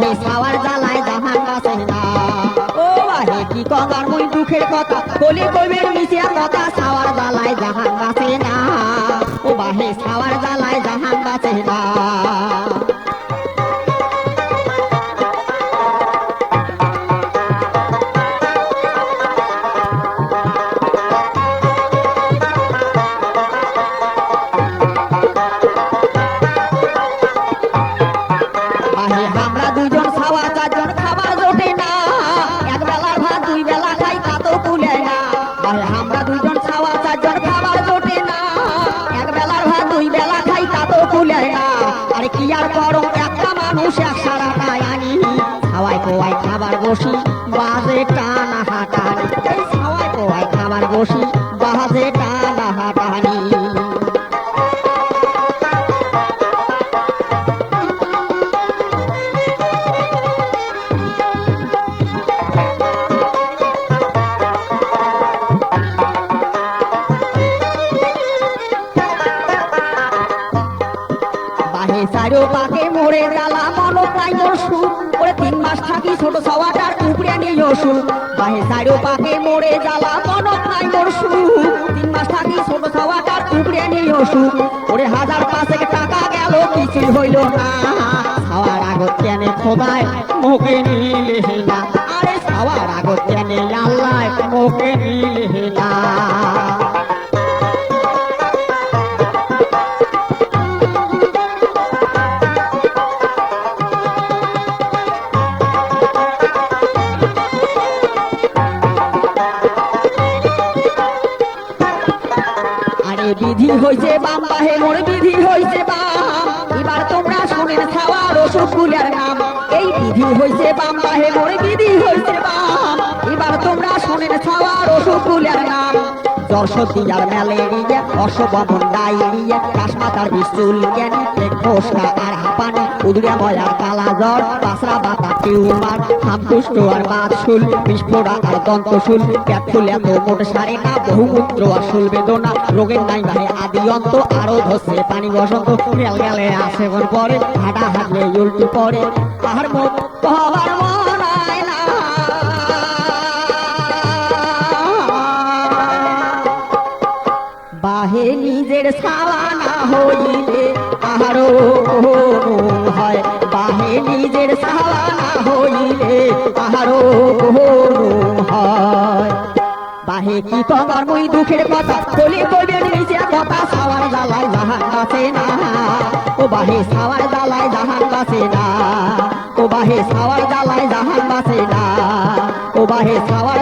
বাহে সাওয়ার জ্বালায় জাহান বাসে না। ও বাহে কি কবার মুই দুঃখের কথা বলি কইবেন মিশিয়া কথা, সাওয়ার জ্বালায় জাহান বাসে না। ও বাহে সাওয়ার জ্বালায় জাহান বাসে না। আমরা দুজন খাওয়া চারজন খাবার জোটে না, এক বেলার ভাত দুই বেলা খাই তাতেও কুলে না। আমরা দুজন খাওয়া চারজন খাবার জোটে না, এক বেলার ভাত দুই বেলা খাই তাতেও কুলে না। আরে কি আর করো একটা মানুষ এক সারাটাই আনি, খাওয়াই কোয়াই খাবার বসি বাজে টানা হাঁটানি। খাওয়াই কোয়াই খাবার বসি বাজে টানা হাঁটানি। চারো পাকে মোড়ে জ্বালা মনো প্রায় সুর ওরে 3 মাস থাকি ছোট সওয়াটার উপরে নিয়ে সুর। বাহে চারো পাকে মোড়ে জ্বালা মনো প্রায় সুর 3 মাস থাকি ছোট সওয়াটার উপরে নিয়ে সুর। ওরে 1000 টাকা গেল কিছু হইল না, খাওয়ার আগত কেনে খোদায় মুখে নিলে না। আরে খাওয়ার আগত কেনে আল্লাহ মুখে নিলে না। বিধি হইছে বাম বাহে মোর বিধি হইছে বাম, এবার তোমরা শুনেন খাওয়া রসগোল্লার নাম। এই বিধি হইছে বাম বাহে মোর বিধি হইছে বাম, এবার তোমরা শুনেন খাওয়া রসগোল্লার নাম। জ্বর সর্দি আর ম্যালেরিয়া অশ্ববমন ডায়রিয়া কাশমাতার বিচুল জ্ঞানী ঘোষণা আর হাঁপানি উদুরিয়া ময়ার কালা জ্বর পাসরা বাতা টিউমার হামকুষ্ঠ আর বাতশুল বিস্ফোরা আর দন্তশুল পেট ফুলে তো মোট সারে না বহুমূত্র আর শুল বেদনা রোগের নাই ভাই আদি অন্ত আরো ধসে পানি বসন্ত গেল গেলে আসে পরে হাঁটা হাঁটলে উল্টি পরে আর মুখ হবার মনায় না। বাহে নিজের ছাওয়া না হইলে আরো হয়, বাহে নিজের ছাওয়া না হইলে আরো হয়। বাহে কি তোমার মুই দুঃখের কথা বলি কইবেন নিচে কথা, সাওয়ার জ্বালায় জাহান বাসে না। ও বাহে সাওয়ার জ্বালায় জাহান বাসে না। ও বাহে সাওয়ার জ্বালায় জাহান বাসে না। ও বাহে সাওয়ার